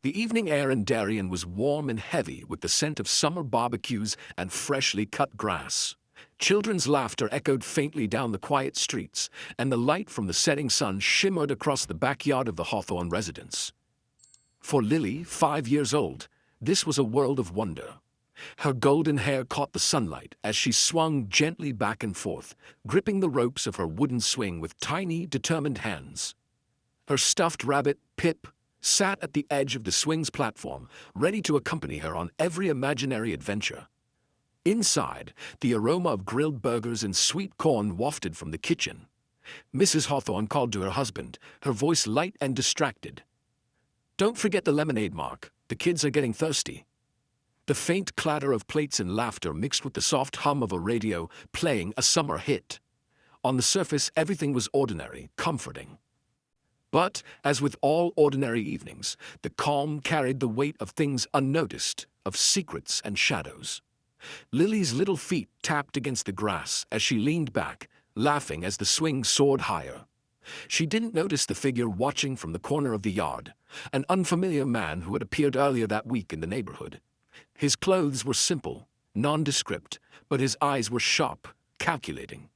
The evening air in Darien was warm and heavy with the scent of summer barbecues and freshly cut grass. Children's laughter echoed faintly down the quiet streets, and the light from the setting sun shimmered across the backyard of the Hawthorne residence. For Lily, 5 years old, this was a world of wonder. Her golden hair caught the sunlight as she swung gently back and forth, gripping the ropes of her wooden swing with tiny, determined hands. Her stuffed rabbit, Pip, sat at the edge of the swing's platform, ready to accompany her on every imaginary adventure. Inside, the aroma of grilled burgers and sweet corn wafted from the kitchen. Mrs. Hawthorne called to her husband, her voice light and distracted. "Don't forget the lemonade, Mark. The kids are getting thirsty." The faint clatter of plates and laughter mixed with the soft hum of a radio playing a summer hit. On the surface, everything was ordinary, comforting. But, as with all ordinary evenings, the calm carried the weight of things unnoticed, of secrets and shadows. Lily's little feet tapped against the grass as she leaned back, laughing as the swing soared higher. She didn't notice the figure watching from the corner of the yard, an unfamiliar man who had appeared earlier that week in the neighborhood. His clothes were simple, nondescript, but his eyes were sharp, calculating.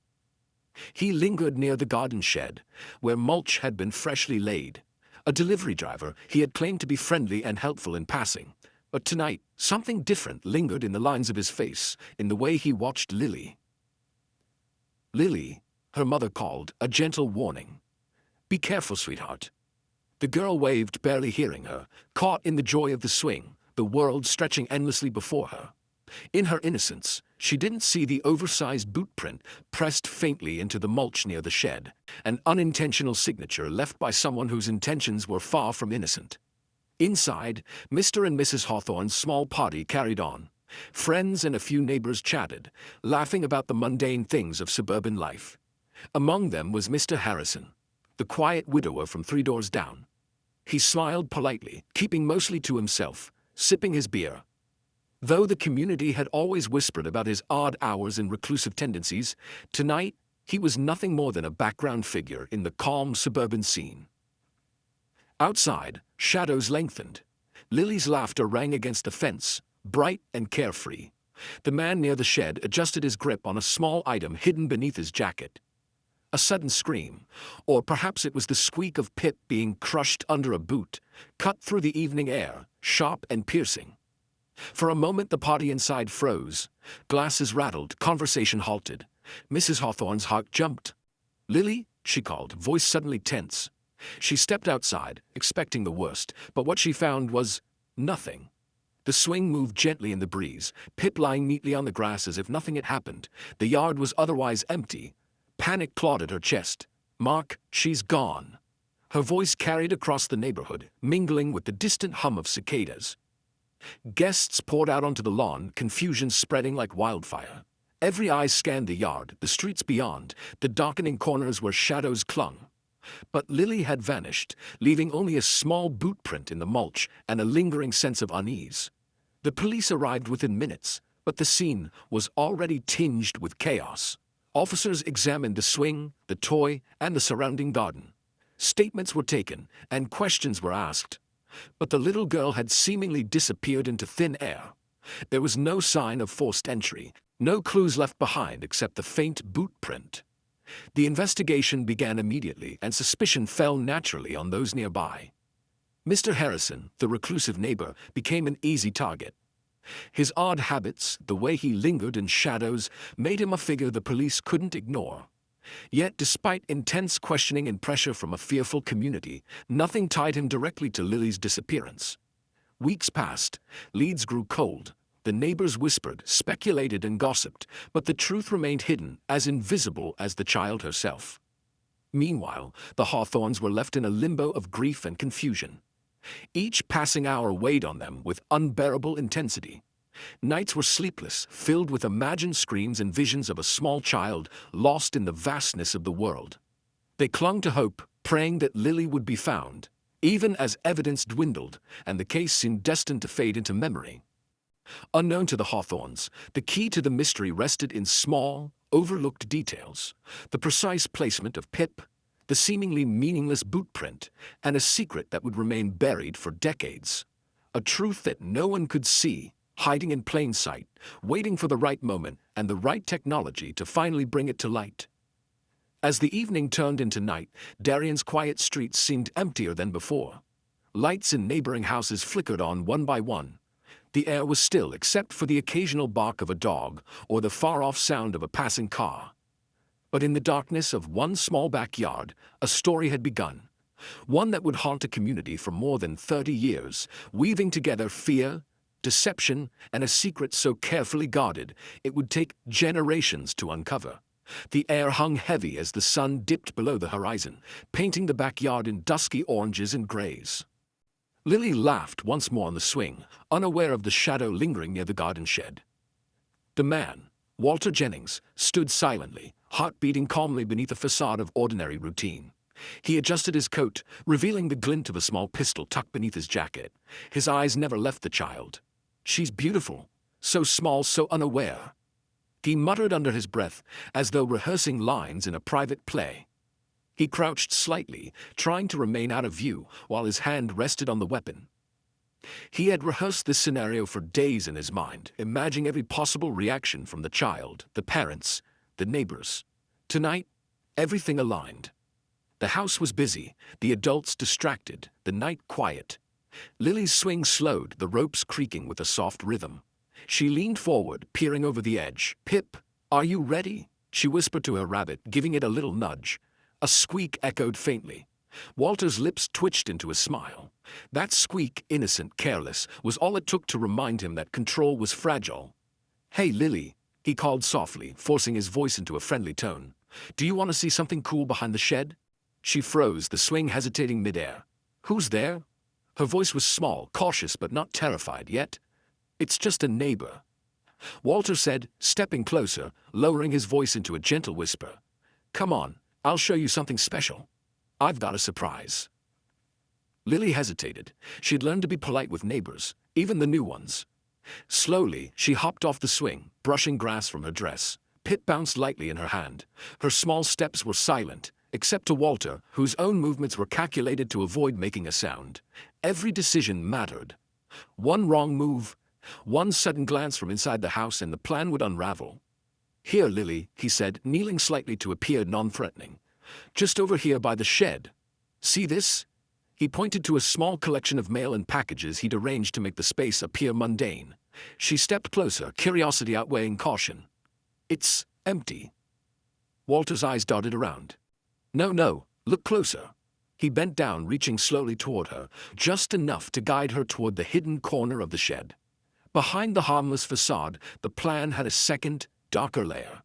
He lingered near the garden shed, where mulch had been freshly laid. A delivery driver, he had claimed to be friendly and helpful in passing. But tonight, something different lingered in the lines of his face, in the way he watched Lily. "Lily," her mother called, a gentle warning. "Be careful, sweetheart." The girl waved, barely hearing her, caught in the joy of the swing, the world stretching endlessly before her. In her innocence, she didn't see the oversized boot print pressed faintly into the mulch near the shed, an unintentional signature left by someone whose intentions were far from innocent. Inside, Mr. and Mrs. Hawthorne's small party carried on. Friends and a few neighbors chatted, laughing about the mundane things of suburban life. Among them was Mr. Harrison, the quiet widower from 3 doors down. He smiled politely, keeping mostly to himself, sipping his beer. Though the community had always whispered about his odd hours and reclusive tendencies, tonight he was nothing more than a background figure in the calm suburban scene. Outside, shadows lengthened. Lily's laughter rang against the fence, bright and carefree. The man near the shed adjusted his grip on a small item hidden beneath his jacket. A sudden scream, or perhaps it was the squeak of Pip being crushed under a boot, cut through the evening air, sharp and piercing. For a moment the party inside froze. Glasses rattled, conversation halted. Mrs. Hawthorne's heart jumped. "Lily," she called, voice suddenly tense. She stepped outside, expecting the worst, but what she found was nothing. The swing moved gently in the breeze, Pip lying neatly on the grass as if nothing had happened. The yard was otherwise empty. Panic clawed at her chest. "Mark, she's gone." Her voice carried across the neighborhood, mingling with the distant hum of cicadas. Guests poured out onto the lawn, confusion spreading like wildfire. Every eye scanned the yard, the streets beyond, the darkening corners where shadows clung. But Lily had vanished, leaving only a small boot print in the mulch and a lingering sense of unease. The police arrived within minutes, but the scene was already tinged with chaos. Officers examined the swing, the toy, and the surrounding garden. Statements were taken, and questions were asked. But the little girl had seemingly disappeared into thin air. There was no sign of forced entry, no clues left behind except the faint boot print. The investigation began immediately, and suspicion fell naturally on those nearby. Mr. Harrison, the reclusive neighbor, became an easy target. His odd habits, the way he lingered in shadows, made him a figure the police couldn't ignore. Yet, despite intense questioning and pressure from a fearful community, nothing tied him directly to Lily's disappearance. Weeks passed, leads grew cold. The neighbors whispered, speculated, and gossiped, but the truth remained hidden, as invisible as the child herself. Meanwhile, the Hawthornes were left in a limbo of grief and confusion. Each passing hour weighed on them with unbearable intensity. Nights were sleepless, filled with imagined screams and visions of a small child lost in the vastness of the world. They clung to hope, praying that Lily would be found, even as evidence dwindled and the case seemed destined to fade into memory. Unknown to the Hawthornes, the key to the mystery rested in small, overlooked details: the precise placement of Pip, the seemingly meaningless boot print, and a secret that would remain buried for decades. a truth that no one could see, hiding in plain sight, waiting for the right moment and the right technology to finally bring it to light. As the evening turned into night, Darien's quiet streets seemed emptier than before. Lights in neighboring houses flickered on one by one. The air was still except for the occasional bark of a dog or the far-off sound of a passing car. But in the darkness of one small backyard, a story had begun. One that would haunt a community for more than 30 years, weaving together fear, deception, and a secret so carefully guarded it would take generations to uncover. The air hung heavy as the sun dipped below the horizon, painting the backyard in dusky oranges and grays. Lily laughed once more on the swing, unaware of the shadow lingering near the garden shed. The man, Walter Jennings, stood silently, heart beating calmly beneath a facade of ordinary routine. He adjusted his coat, revealing the glint of a small pistol tucked beneath his jacket. His eyes never left the child. "She's beautiful, so small, so unaware," he muttered under his breath, as though rehearsing lines in a private play. He crouched slightly, trying to remain out of view, while his hand rested on the weapon. He had rehearsed this scenario for days in his mind, imagining every possible reaction from the child, the parents, the neighbors. Tonight, everything aligned. The house was busy, the adults distracted, the night quiet. Lily's swing slowed, the ropes creaking with a soft rhythm. She leaned forward, peering over the edge. "Pip, are you ready?" she whispered to her rabbit, giving it a little nudge. A squeak echoed faintly. Walter's lips twitched into a smile. That squeak, innocent, careless, was all it took to remind him that control was fragile. "Hey, Lily," he called softly, forcing his voice into a friendly tone. "Do you want to see something cool behind the shed?" She froze, the swing hesitating midair. "Who's there?" Her voice was small, cautious but not terrified yet. "It's just a neighbor," Walter said, stepping closer, lowering his voice into a gentle whisper. "Come on, I'll show you something special. I've got a surprise." Lily hesitated. She'd learned to be polite with neighbors, even the new ones. Slowly, she hopped off the swing, brushing grass from her dress. Pip bounced lightly in her hand. Her small steps were silent, except to Walter, whose own movements were calculated to avoid making a sound. Every decision mattered. One wrong move, one sudden glance from inside the house, and the plan would unravel. "Here, Lily," he said, kneeling slightly to appear non-threatening. "Just over here by the shed. See this?" He pointed to a small collection of mail and packages he'd arranged to make the space appear mundane. She stepped closer, curiosity outweighing caution. "It's empty." Walter's eyes darted around. No, look closer." He bent down, reaching slowly toward her, just enough to guide her toward the hidden corner of the shed. Behind the harmless facade, the plan had a second, darker layer.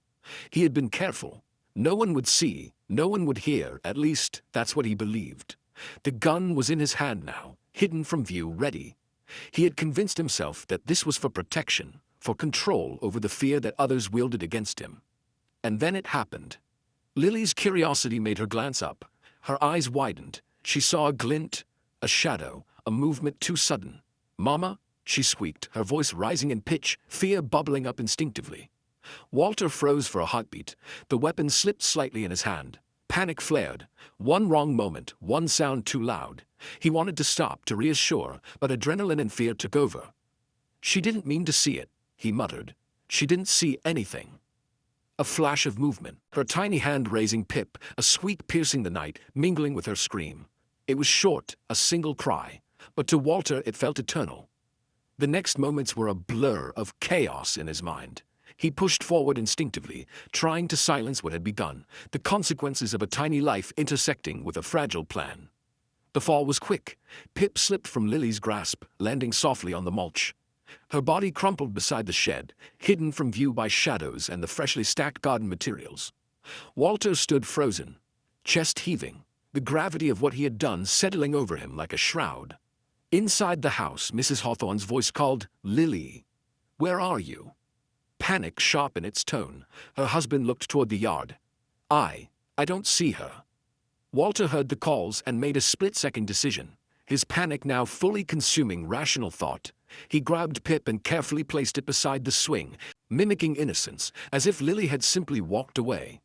He had been careful. No one would see, no one would hear, at least that's what he believed. The gun was in his hand now, hidden from view, ready. He had convinced himself that this was for protection, for control over the fear that others wielded against him. And then it happened. Lily's curiosity made her glance up. Her eyes widened. She saw a glint, a shadow, a movement too sudden. "Mama?" she squeaked, her voice rising in pitch, fear bubbling up instinctively. Walter froze for a heartbeat. The weapon slipped slightly in his hand. Panic flared. One wrong moment, one sound too loud. He wanted to stop, to reassure, but adrenaline and fear took over. "She didn't mean to see it," he muttered. "She didn't see anything." A flash of movement, her tiny hand raising Pip, a squeak piercing the night, mingling with her scream. It was short, a single cry, but to Walter it felt eternal. The next moments were a blur of chaos in his mind. He pushed forward instinctively, trying to silence what had begun, the consequences of a tiny life intersecting with a fragile plan. The fall was quick. Pip slipped from Lily's grasp, landing softly on the mulch. Her body crumpled beside the shed, hidden from view by shadows and the freshly stacked garden materials. Walter stood frozen, chest heaving, the gravity of what he had done settling over him like a shroud. Inside the house, Mrs. Hawthorne's voice called, "Lily, where are you?" Panic sharp in its tone. Her husband looked toward the yard. I don't see her." Walter heard the calls and made a split-second decision. His panic now fully consuming rational thought. He grabbed Pip and carefully placed it beside the swing, mimicking innocence, as if Lily had simply walked away.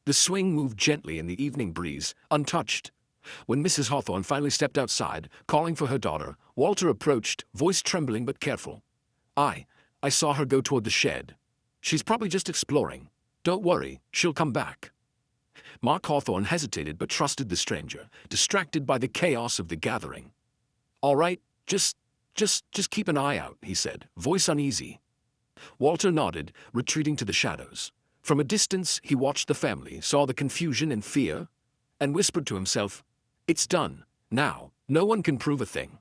The swing moved gently in the evening breeze, untouched. When Mrs. Hawthorne finally stepped outside, calling for her daughter, Walter approached, voice trembling but careful. I saw her go toward the shed. She's probably just exploring. Don't worry, she'll come back. Mark Hawthorne hesitated but trusted the stranger, distracted by the chaos of the gathering. All right, just keep an eye out, he said, voice uneasy. Walter nodded, retreating to the shadows. From a distance, he watched the family, saw the confusion and fear, and whispered to himself, "It's done. Now, no one can prove a thing."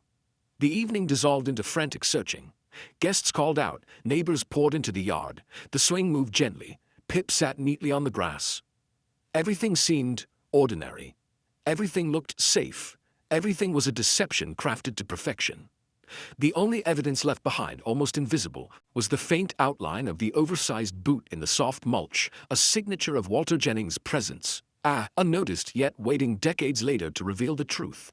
The evening dissolved into frantic searching. Guests called out, neighbors poured into the yard. The swing moved gently. Pip sat neatly on the grass. Everything seemed ordinary. Everything looked safe. Everything was a deception crafted to perfection. The only evidence left behind, almost invisible, was the faint outline of the oversized boot in the soft mulch, a signature of Walter Jennings' presence, unnoticed yet waiting decades later to reveal the truth.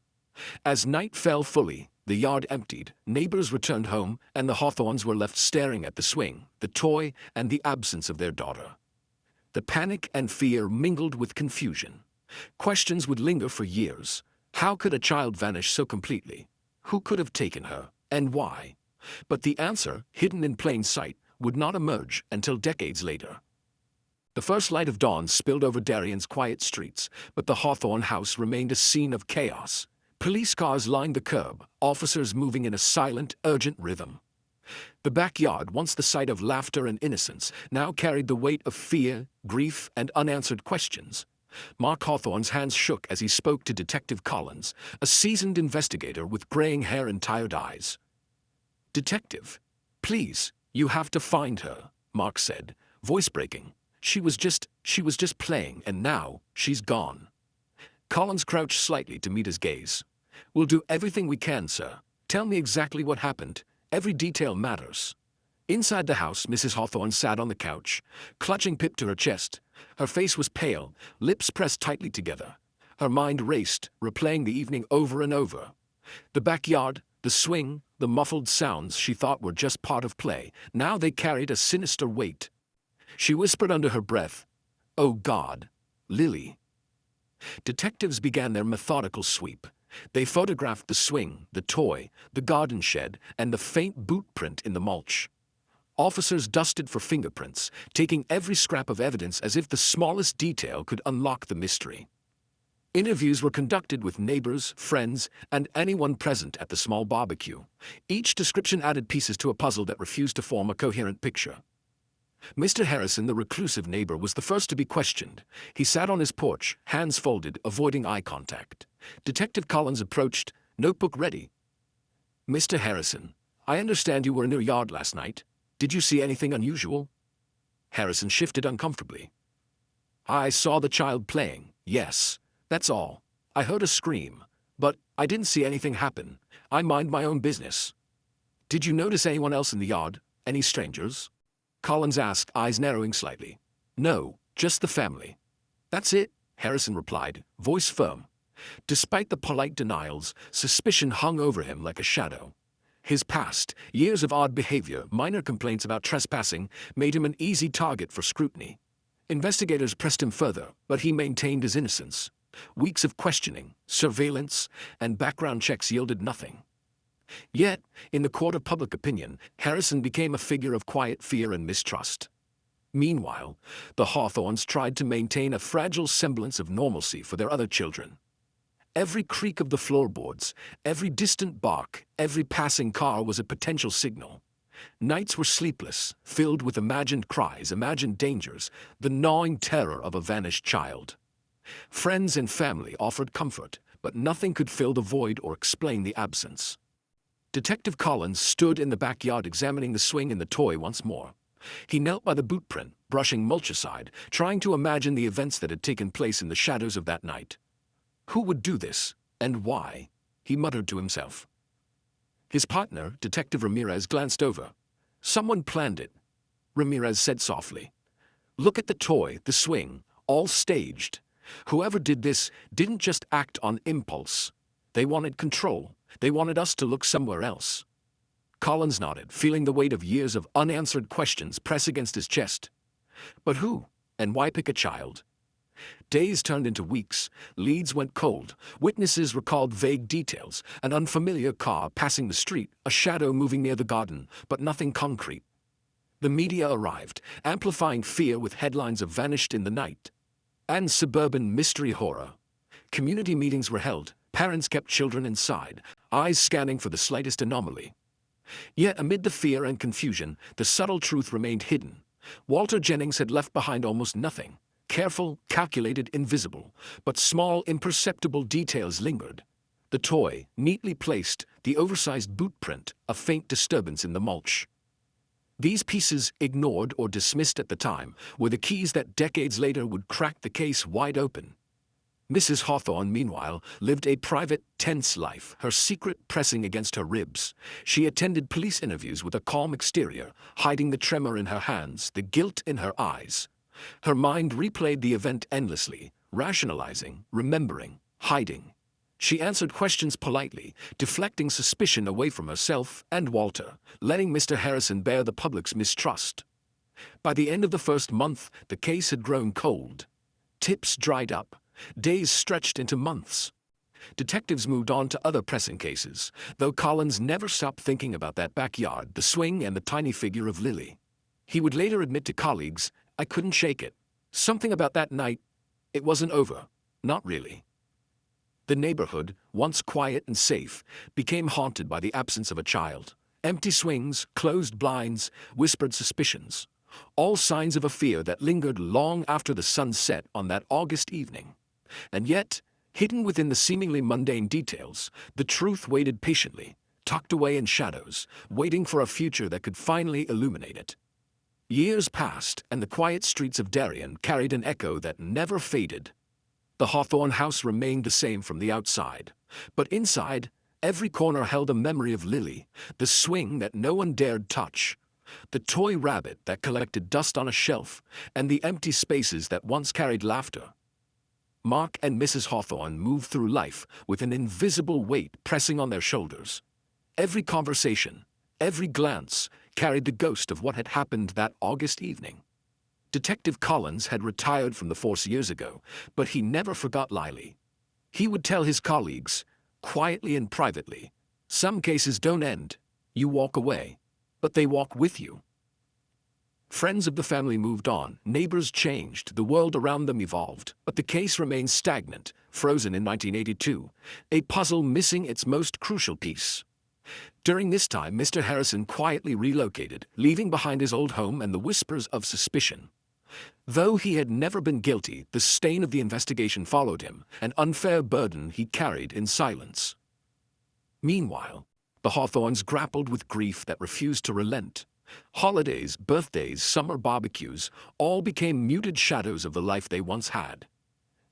As night fell fully, the yard emptied, neighbors returned home, and the Hawthorns were left staring at the swing, the toy, and the absence of their daughter. The panic and fear mingled with confusion. Questions would linger for years. How could a child vanish so completely? Who could have taken her, and why? But the answer, hidden in plain sight, would not emerge until decades later. The first light of dawn spilled over Darien's quiet streets, but the Hawthorne house remained a scene of chaos. Police cars lined the curb, officers moving in a silent, urgent rhythm. The backyard, once the site of laughter and innocence, now carried the weight of fear, grief, and unanswered questions. Mark Hawthorne's hands shook as he spoke to Detective Collins, a seasoned investigator with graying hair and tired eyes. "Detective, please, you have to find her," Mark said, voice breaking. She was just playing, and now she's gone." Collins crouched slightly to meet his gaze. "We'll do everything we can, sir. Tell me exactly what happened. Every detail matters." Inside the house, Mrs. Hawthorne sat on the couch, clutching Pip to her chest. Her face was pale, lips pressed tightly together. Her mind raced, replaying the evening over and over. The backyard, the swing, the muffled sounds she thought were just part of play, now they carried a sinister weight. She whispered under her breath, "Oh God, Lily." Detectives began their methodical sweep. They photographed the swing, the toy, the garden shed, and the faint boot print in the mulch. Officers dusted for fingerprints, taking every scrap of evidence as if the smallest detail could unlock the mystery. Interviews were conducted with neighbors, friends, and anyone present at the small barbecue. Each description added pieces to a puzzle that refused to form a coherent picture. Mr. Harrison, the reclusive neighbor, was the first to be questioned. He sat on his porch, hands folded, avoiding eye contact. Detective Collins approached, notebook ready. "Mr. Harrison, I understand you were in your yard last night. Did you see anything unusual?" Harrison shifted uncomfortably. "I saw the child playing, yes, that's all. I heard a scream, but I didn't see anything happen. I mind my own business." "Did you notice anyone else in the yard? Any strangers?" Collins asked, eyes narrowing slightly. "No, just the family." "That's it," Harrison replied, voice firm. Despite the polite denials, suspicion hung over him like a shadow. His past, years of odd behavior, minor complaints about trespassing, made him an easy target for scrutiny. Investigators pressed him further, but he maintained his innocence. Weeks of questioning, surveillance, and background checks yielded nothing. Yet, in the court of public opinion, Harrison became a figure of quiet fear and mistrust. Meanwhile, the Hawthorns tried to maintain a fragile semblance of normalcy for their other children. Every creak of the floorboards, every distant bark, every passing car was a potential signal. Nights were sleepless, filled with imagined cries, imagined dangers, the gnawing terror of a vanished child. Friends and family offered comfort, but nothing could fill the void or explain the absence. Detective Collins stood in the backyard examining the swing and the toy once more. He knelt by the boot print, brushing mulch aside, trying to imagine the events that had taken place in the shadows of that night. Who would do this, and why? He muttered to himself. His partner, Detective Ramirez, glanced over. "Someone planned it," Ramirez said softly. "Look at the toy, the swing, all staged. Whoever did this didn't just act on impulse. They wanted control. They wanted us to look somewhere else." Collins nodded, feeling the weight of years of unanswered questions press against his chest. But who, and why pick a child? Days turned into weeks, leads went cold, witnesses recalled vague details, an unfamiliar car passing the street, a shadow moving near the garden, but nothing concrete. The media arrived, amplifying fear with headlines of vanished in the night and suburban mystery horror. Community meetings were held, parents kept children inside, eyes scanning for the slightest anomaly. Yet amid the fear and confusion, the subtle truth remained hidden. Walter Jennings had left behind almost nothing. Careful, calculated, invisible, but small, imperceptible details lingered. The toy, neatly placed, the oversized boot print, a faint disturbance in the mulch. These pieces, ignored or dismissed at the time, were the keys that decades later would crack the case wide open. Mrs. Hawthorne, meanwhile, lived a private, tense life, her secret pressing against her ribs. She attended police interviews with a calm exterior, hiding the tremor in her hands, the guilt in her eyes. Her mind replayed the event endlessly, rationalizing, remembering, hiding. She answered questions politely, deflecting suspicion away from herself and Walter, letting Mr. Harrison bear the public's mistrust. By the end of the first month, the case had grown cold. Tips dried up. Days stretched into months. Detectives moved on to other pressing cases, though Collins never stopped thinking about that backyard, the swing, and the tiny figure of Lily. He would later admit to colleagues, "I couldn't shake it. Something about that night, it wasn't over. Not really." The neighborhood, once quiet and safe, became haunted by the absence of a child. Empty swings, closed blinds, whispered suspicions. All signs of a fear that lingered long after the sun set on that August evening. And yet, hidden within the seemingly mundane details, the truth waited patiently, tucked away in shadows, waiting for a future that could finally illuminate it. Years passed, and the quiet streets of Darien carried an echo that never faded. The Hawthorne house remained the same from the outside, but inside, every corner held a memory of Lily, the swing that no one dared touch, the toy rabbit that collected dust on a shelf, and the empty spaces that once carried laughter. Mark and Mrs. Hawthorne moved through life with an invisible weight pressing on their shoulders. Every conversation, every glance, carried the ghost of what had happened that August evening. Detective Collins had retired from the force years ago, but he never forgot Lily. He would tell his colleagues, quietly and privately, "Some cases don't end. You walk away, but they walk with you." Friends of the family moved on, neighbors changed, the world around them evolved, but the case remained stagnant, frozen in 1982, a puzzle missing its most crucial piece. During this time, Mr. Harrison quietly relocated, leaving behind his old home and the whispers of suspicion. Though he had never been guilty, the stain of the investigation followed him, an unfair burden he carried in silence. Meanwhile, the Hawthornes grappled with grief that refused to relent. Holidays, birthdays, summer barbecues, all became muted shadows of the life they once had.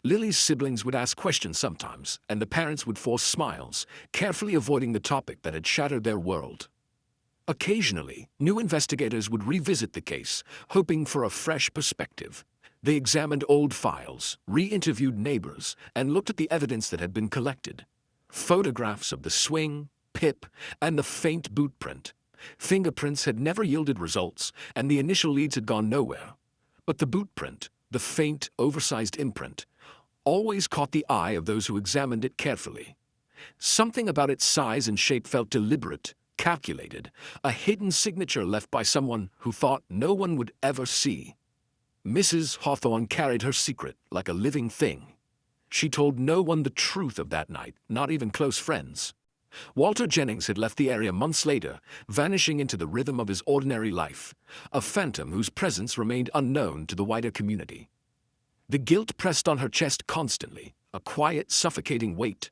Lily's siblings would ask questions sometimes, and the parents would force smiles, carefully avoiding the topic that had shattered their world. Occasionally, new investigators would revisit the case, hoping for a fresh perspective. They examined old files, re-interviewed neighbors, and looked at the evidence that had been collected. Photographs of the swing, Pip, and the faint boot print. Fingerprints had never yielded results, and the initial leads had gone nowhere. But the boot print, the faint, oversized imprint, always caught the eye of those who examined it carefully. Something about its size and shape felt deliberate, calculated, a hidden signature left by someone who thought no one would ever see. Mrs. Hawthorne carried her secret like a living thing. She told no one the truth of that night, not even close friends. Walter Jennings had left the area months later, vanishing into the rhythm of his ordinary life, a phantom whose presence remained unknown to the wider community. The guilt pressed on her chest constantly, a quiet, suffocating weight.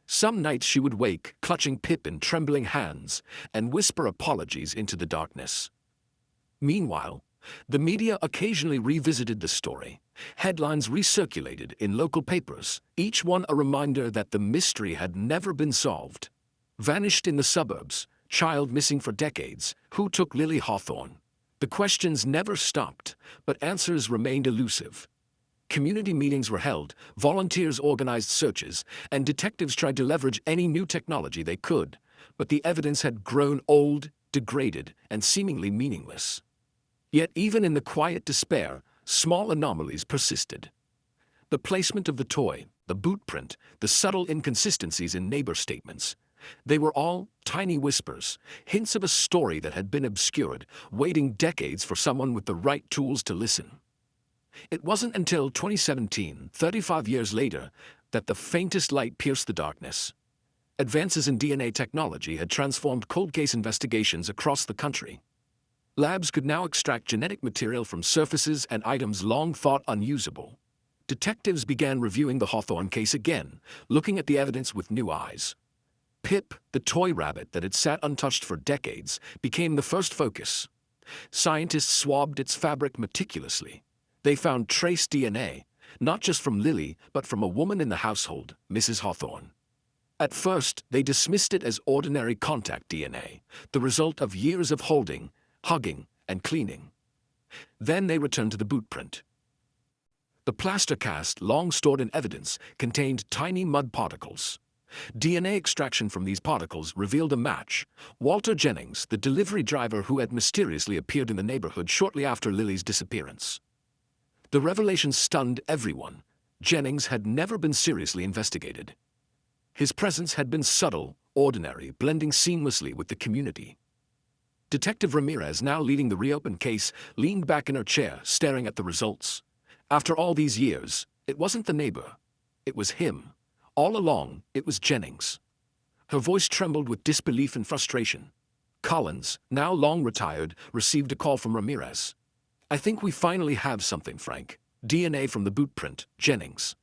Some nights she would wake, clutching Pip in trembling hands, and whisper apologies into the darkness. Meanwhile, the media occasionally revisited the story. Headlines recirculated in local papers, each one a reminder that the mystery had never been solved. Vanished in the suburbs, child missing for decades, who took Lily Hawthorne? The questions never stopped, but answers remained elusive. Community meetings were held, volunteers organized searches, and detectives tried to leverage any new technology they could, but the evidence had grown old, degraded, and seemingly meaningless. Yet even in the quiet despair, small anomalies persisted. The placement of the toy, the boot print, the subtle inconsistencies in neighbor statements. They were all tiny whispers, hints of a story that had been obscured, waiting decades for someone with the right tools to listen. It wasn't until 2017, 35 years later, that the faintest light pierced the darkness. Advances in DNA technology had transformed cold case investigations across the country. Labs could now extract genetic material from surfaces and items long thought unusable. Detectives began reviewing the Hawthorne case again, looking at the evidence with new eyes. Pip, the toy rabbit that had sat untouched for decades, became the first focus. Scientists swabbed its fabric meticulously. They found trace DNA, not just from Lily, but from a woman in the household, Mrs. Hawthorne. At first, they dismissed it as ordinary contact DNA, the result of years of holding, hugging, and cleaning. Then they returned to the boot print. The plaster cast, long stored in evidence, contained tiny mud particles. DNA extraction from these particles revealed a match: Walter Jennings, the delivery driver who had mysteriously appeared in the neighborhood shortly after Lily's disappearance. The revelation stunned everyone. Jennings had never been seriously investigated. His presence had been subtle, ordinary, blending seamlessly with the community. Detective Ramirez, now leading the reopened case, leaned back in her chair, staring at the results. After all these years, it wasn't the neighbor. It was him. All along, it was Jennings. Her voice trembled with disbelief and frustration. Collins, now long retired, received a call from Ramirez. "I think we finally have something, Frank. DNA from the boot print, Jennings."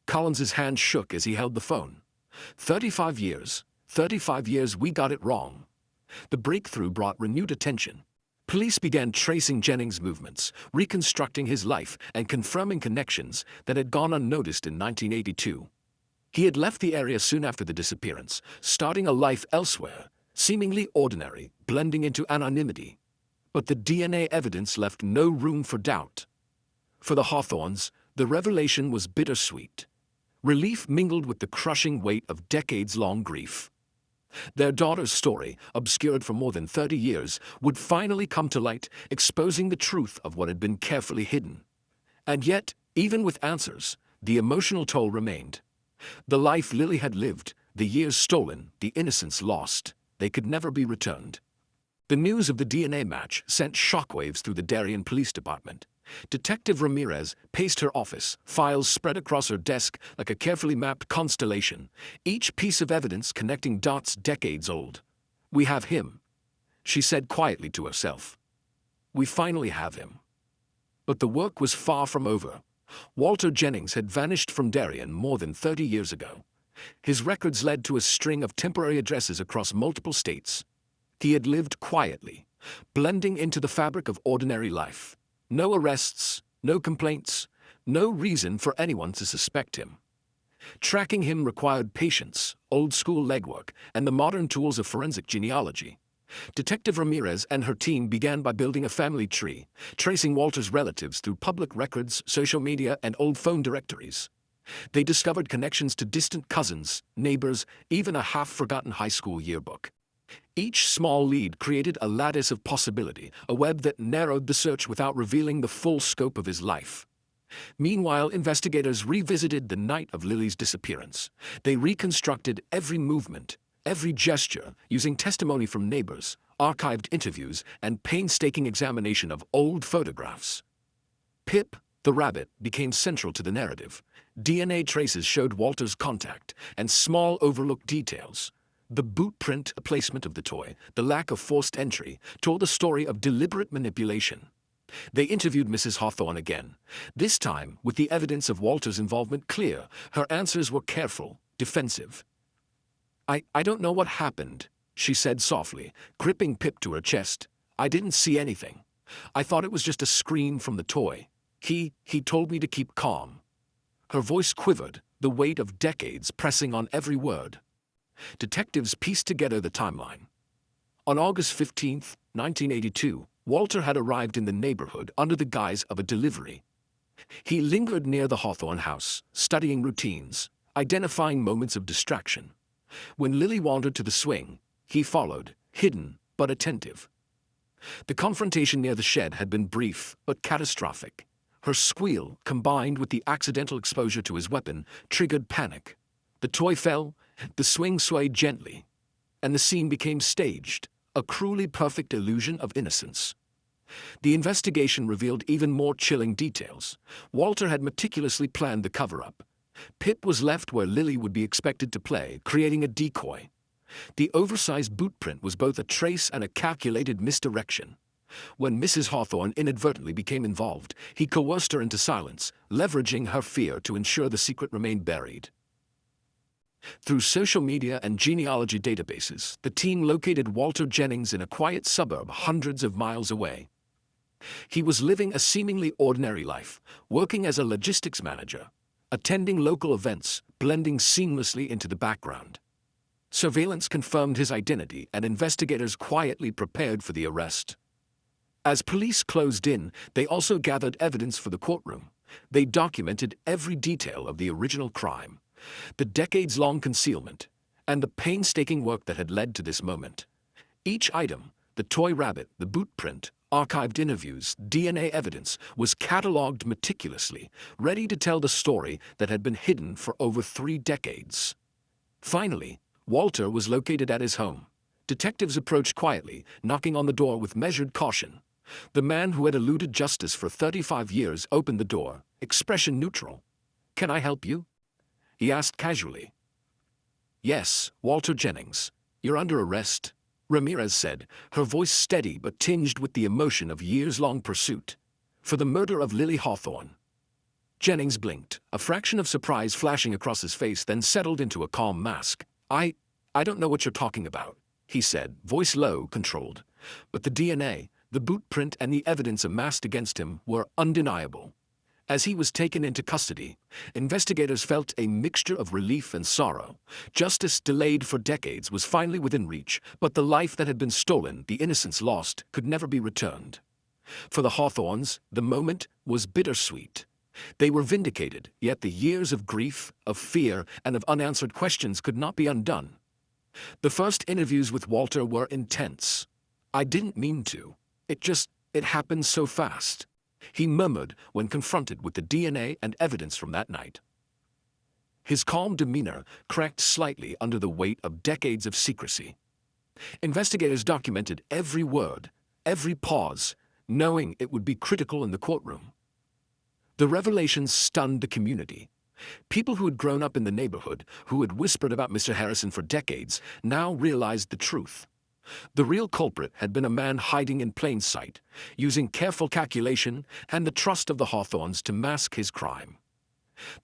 Collins's hand shook as he held the phone. 35 years we got it wrong. The breakthrough brought renewed attention. Police began tracing Jennings' movements, reconstructing his life, and confirming connections that had gone unnoticed in 1982. He had left the area soon after the disappearance, starting a life elsewhere, seemingly ordinary, blending into anonymity. But the DNA evidence left no room for doubt. For the Hawthornes, the revelation was bittersweet. Relief mingled with the crushing weight of decades-long grief. Their daughter's story, obscured for more than 30 years, would finally come to light, exposing the truth of what had been carefully hidden. And yet, even with answers, the emotional toll remained. The life Lily had lived, the years stolen, the innocence lost, they could never be returned. The news of the DNA match sent shockwaves through the Darien Police Department. Detective Ramirez paced her office, files spread across her desk like a carefully mapped constellation, each piece of evidence connecting dots decades old. "We have him," she said quietly to herself. "We finally have him." But the work was far from over. Walter Jennings had vanished from Darien more than 30 years ago. His records led to a string of temporary addresses across multiple states. He had lived quietly, blending into the fabric of ordinary life. No arrests, no complaints, no reason for anyone to suspect him. Tracking him required patience, old-school legwork, and the modern tools of forensic genealogy. Detective Ramirez and her team began by building a family tree, tracing Walter's relatives through public records, social media, and old phone directories. They discovered connections to distant cousins, neighbors, even a half-forgotten high school yearbook. Each small lead created a lattice of possibility, a web that narrowed the search without revealing the full scope of his life. Meanwhile, investigators revisited the night of Lily's disappearance. They reconstructed every movement, every gesture, using testimony from neighbors, archived interviews, and painstaking examination of old photographs. Pip, the rabbit, became central to the narrative. DNA traces showed Walter's contact, and small overlooked details. The boot print placement of the toy, the lack of forced entry, told a story of deliberate manipulation. They interviewed Mrs. Hawthorne again, this time with the evidence of Walter's involvement clear. Her answers were careful, defensive. I don't know what happened," she said softly, gripping Pip to her chest. "I didn't see anything. I thought it was just a scream from the toy. He told me to keep calm." Her voice quivered, the weight of decades pressing on every word. Detectives pieced together the timeline. On August 15, 1982, Walter had arrived in the neighborhood under the guise of a delivery. He lingered near the Hawthorne house, studying routines, identifying moments of distraction. When Lily wandered to the swing, he followed, hidden but attentive. The confrontation near the shed had been brief but catastrophic. Her squeal, combined with the accidental exposure to his weapon, triggered panic. The toy fell, the swing swayed gently, and the scene became staged, a cruelly perfect illusion of innocence. The investigation revealed even more chilling details. Walter had meticulously planned the cover-up. Pip was left where Lily would be expected to play, creating a decoy. The oversized boot print was both a trace and a calculated misdirection. When Mrs. Hawthorne inadvertently became involved, he coerced her into silence, leveraging her fear to ensure the secret remained buried. Through social media and genealogy databases, the team located Walter Jennings in a quiet suburb hundreds of miles away. He was living a seemingly ordinary life, working as a logistics manager, attending local events, blending seamlessly into the background. Surveillance confirmed his identity, and investigators quietly prepared for the arrest. As police closed in, they also gathered evidence for the courtroom. They documented every detail of the original crime, the decades-long concealment, and the painstaking work that had led to this moment. Each item, the toy rabbit, the boot print, archived interviews, DNA evidence, was catalogued meticulously, ready to tell the story that had been hidden for over 3 decades. Finally, Walter was located at his home. Detectives approached quietly, knocking on the door with measured caution. The man who had eluded justice for 35 years opened the door, expression neutral. "Can I help you?" he asked casually. "Yes, Walter Jennings. You're under arrest," Ramirez said, her voice steady but tinged with the emotion of years-long pursuit. "For the murder of Lily Hawthorne." Jennings blinked, a fraction of surprise flashing across his face, then settled into a calm mask. I don't know what you're talking about," he said, voice low, controlled. But the DNA, the boot print, and the evidence amassed against him were undeniable. As he was taken into custody, investigators felt a mixture of relief and sorrow. Justice delayed for decades was finally within reach, but the life that had been stolen, the innocence lost, could never be returned. For the Hawthornes, the moment was bittersweet. They were vindicated, yet the years of grief, of fear, and of unanswered questions could not be undone. The first interviews with Walter were intense. "I didn't mean to. It happened so fast," he murmured when confronted with the DNA and evidence from that night. His calm demeanor cracked slightly under the weight of decades of secrecy. Investigators documented every word, every pause, knowing it would be critical in the courtroom. The revelations stunned the community. People who had grown up in the neighborhood, who had whispered about Mr. Harrison for decades, now realized the truth. The real culprit had been a man hiding in plain sight, using careful calculation and the trust of the Hawthornes to mask his crime.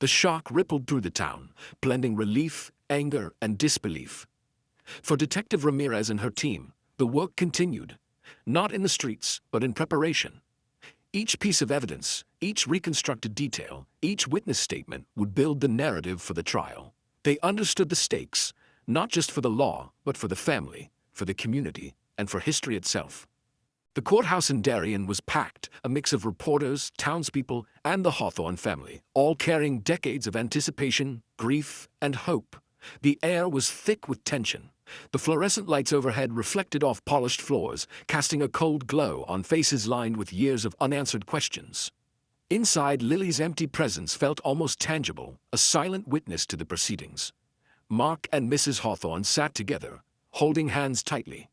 The shock rippled through the town, blending relief, anger, and disbelief. For Detective Ramirez and her team, the work continued, not in the streets, but in preparation. Each piece of evidence, each reconstructed detail, each witness statement would build the narrative for the trial. They understood the stakes, not just for the law, but for the family, for the community, and for history itself. The courthouse in Darien was packed, a mix of reporters, townspeople, and the Hawthorne family, all carrying decades of anticipation, grief, and hope. The air was thick with tension. The fluorescent lights overhead reflected off polished floors, casting a cold glow on faces lined with years of unanswered questions. Inside, Lily's empty presence felt almost tangible, a silent witness to the proceedings. Mark and Mrs. Hawthorne sat together, holding hands tightly.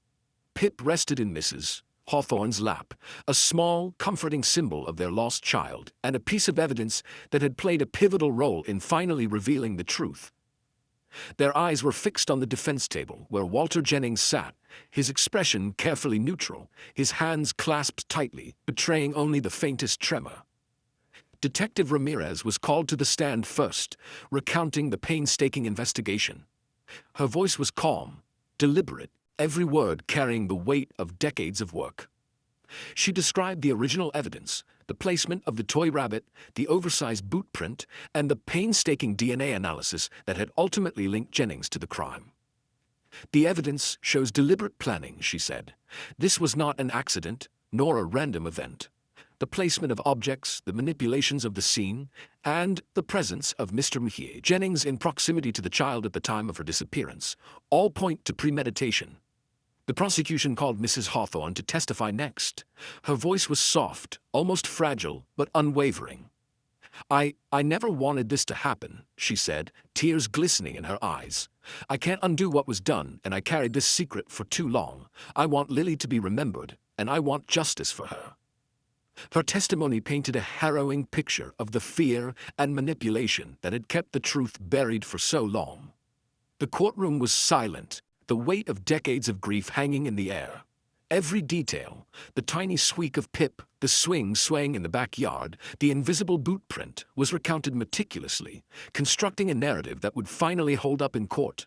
Pip rested in Mrs. Hawthorne's lap, a small, comforting symbol of their lost child, and a piece of evidence that had played a pivotal role in finally revealing the truth. Their eyes were fixed on the defense table, where Walter Jennings sat, his expression carefully neutral, his hands clasped tightly, betraying only the faintest tremor. Detective Ramirez was called to the stand first, recounting the painstaking investigation. Her voice was calm, deliberate, every word carrying the weight of decades of work. She described the original evidence, the placement of the toy rabbit, the oversized boot print, and the painstaking DNA analysis that had ultimately linked Jennings to the crime. "The evidence shows deliberate planning," she said. "This was not an accident, nor a random event. The placement of objects, the manipulations of the scene, and the presence of Mr. Mejia Jennings in proximity to the child at the time of her disappearance all point to premeditation. The prosecution called Mrs. Hawthorne to testify next. Her voice was soft, almost fragile, but unwavering. I never wanted this to happen, she said, tears glistening in her eyes. I can't undo what was done, and I carried this secret for too long. I want Lily to be remembered, and I want justice for her. Her testimony painted a harrowing picture of the fear and manipulation that had kept the truth buried for so long. The courtroom was silent, the weight of decades of grief hanging in the air. Every detail, the tiny squeak of Pip, the swing swaying in the backyard, the invisible boot print, was recounted meticulously, constructing a narrative that would finally hold up in court.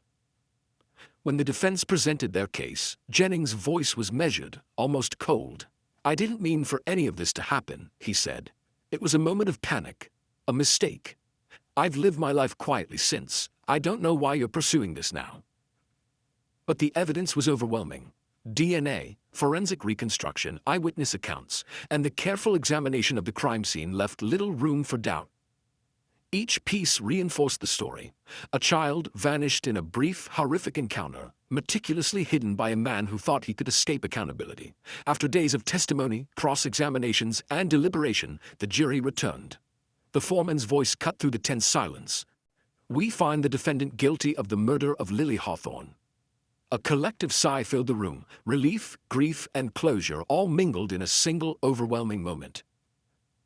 When the defense presented their case, Jennings' voice was measured, almost cold. I didn't mean for any of this to happen, he said. It was a moment of panic, a mistake. I've lived my life quietly since. I don't know why you're pursuing this now. But the evidence was overwhelming. DNA, forensic reconstruction, eyewitness accounts, and the careful examination of the crime scene left little room for doubt. Each piece reinforced the story. A child vanished in a brief, horrific encounter, meticulously hidden by a man who thought he could escape accountability. After days of testimony, cross-examinations, and deliberation, the jury returned. The foreman's voice cut through the tense silence. We find the defendant guilty of the murder of Lily Hawthorne. A collective sigh filled the room. Relief, grief, and closure all mingled in a single overwhelming moment.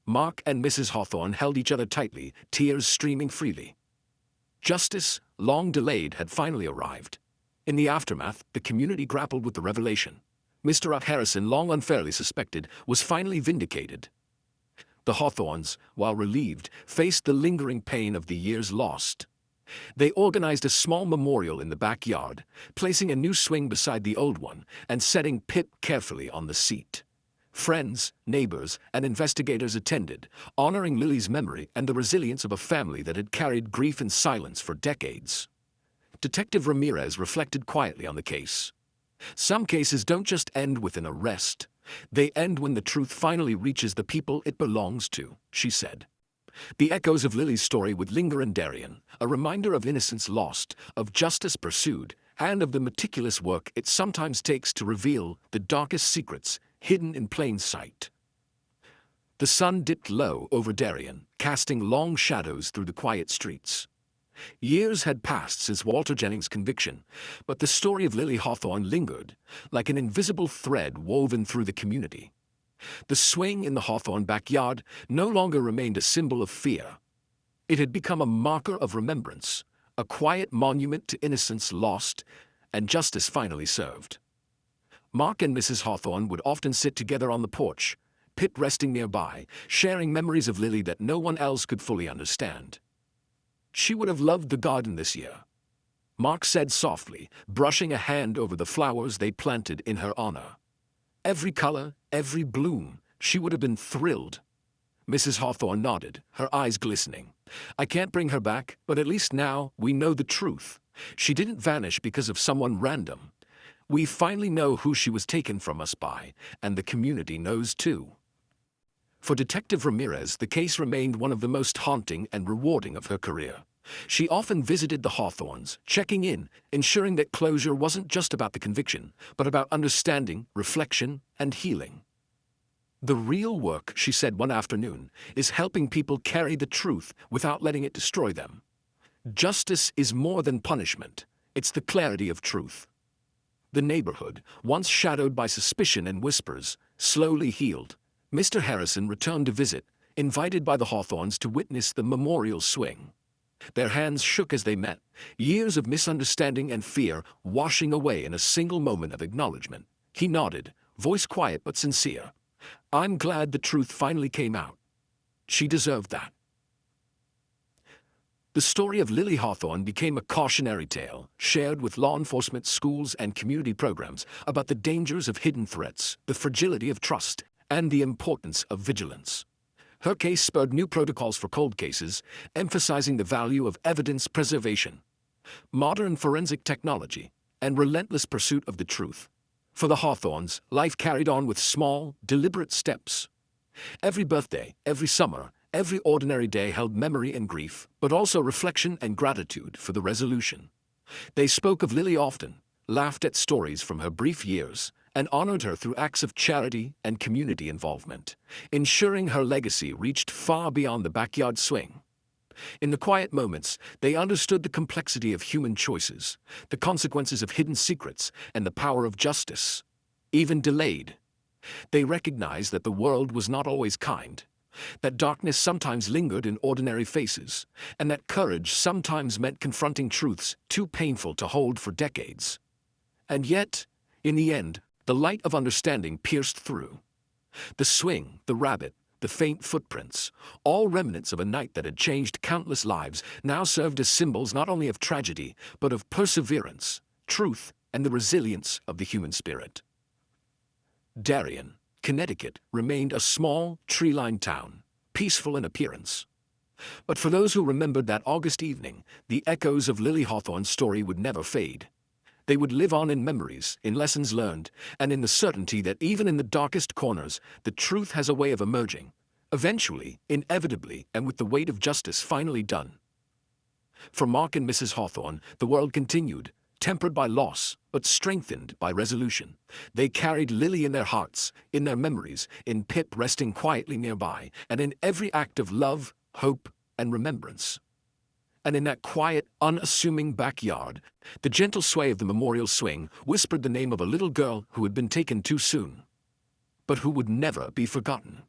Mark and Mrs. Hawthorne held each other tightly, tears streaming freely. Justice, long delayed, had finally arrived. In the aftermath, the community grappled with the revelation. Mr. Harrison, long unfairly suspected, was finally vindicated. The Hawthornes, while relieved, faced the lingering pain of the years lost. They organized a small memorial in the backyard, placing a new swing beside the old one and setting Pip carefully on the seat. Friends, neighbors, and investigators attended, honoring Lily's memory and the resilience of a family that had carried grief in silence for decades. Detective Ramirez reflected quietly on the case. Some cases don't just end with an arrest. They end when the truth finally reaches the people it belongs to, she said. The echoes of Lily's story would linger in Darien, a reminder of innocence lost, of justice pursued, and of the meticulous work it sometimes takes to reveal the darkest secrets hidden in plain sight. The sun dipped low over Darien, casting long shadows through the quiet streets. Years had passed since Walter Jennings' conviction, but the story of Lily Hawthorne lingered, like an invisible thread woven through the community. The swing in the Hawthorne backyard no longer remained a symbol of fear. It had become a marker of remembrance, a quiet monument to innocence lost and justice finally served. Mark and Mrs. Hawthorne would often sit together on the porch, Pip resting nearby, sharing memories of Lily that no one else could fully understand. She would have loved the garden this year, Mark said softly, brushing a hand over the flowers they planted in her honor. Every color, every bloom, she would have been thrilled. Mrs. Hawthorne nodded, her eyes glistening. I can't bring her back, but at least now we know the truth. She didn't vanish because of someone random. We finally know who she was taken from us by, and the community knows too. For Detective Ramirez, the case remained one of the most haunting and rewarding of her career. She often visited the Hawthornes, checking in, ensuring that closure wasn't just about the conviction, but about understanding, reflection, and healing. The real work, she said one afternoon, is helping people carry the truth without letting it destroy them. Justice is more than punishment. It's the clarity of truth. The neighborhood, once shadowed by suspicion and whispers, slowly healed. Mr. Harrison returned to visit, invited by the Hawthornes to witness the memorial swing. Their hands shook as they met, years of misunderstanding and fear washing away in a single moment of acknowledgement. He nodded, voice quiet but sincere. I'm glad the truth finally came out. She deserved that. The story of Lily Hawthorne became a cautionary tale, shared with law enforcement, schools, and community programs about the dangers of hidden threats, the fragility of trust, and the importance of vigilance. Her case spurred new protocols for cold cases, emphasizing the value of evidence preservation, modern forensic technology, and relentless pursuit of the truth. For the Hawthornes, life carried on with small, deliberate steps. Every birthday, every summer, every ordinary day held memory and grief, but also reflection and gratitude for the resolution. They spoke of Lily often, laughed at stories from her brief years, and honored her through acts of charity and community involvement, ensuring her legacy reached far beyond the backyard swing. In the quiet moments, they understood the complexity of human choices, the consequences of hidden secrets, and the power of justice. Even delayed, they recognized that the world was not always kind, that darkness sometimes lingered in ordinary faces, and that courage sometimes meant confronting truths too painful to hold for decades. And yet, in the end, the light of understanding pierced through. The swing, the rabbit, the faint footprints, all remnants of a night that had changed countless lives, now served as symbols not only of tragedy, but of perseverance, truth, and the resilience of the human spirit. Darien, Connecticut, remained a small, tree-lined town, peaceful in appearance. But for those who remembered that August evening, the echoes of Lily Hawthorne's story would never fade. They would live on in memories, in lessons learned, and in the certainty that even in the darkest corners, the truth has a way of emerging, eventually, inevitably, and with the weight of justice finally done. For Mark and Mrs. Hawthorne, the world continued, tempered by loss, but strengthened by resolution. They carried Lily in their hearts, in their memories, in Pip resting quietly nearby, and in every act of love, hope, and remembrance. And in that quiet, unassuming backyard, the gentle sway of the memorial swing whispered the name of a little girl who had been taken too soon, but who would never be forgotten.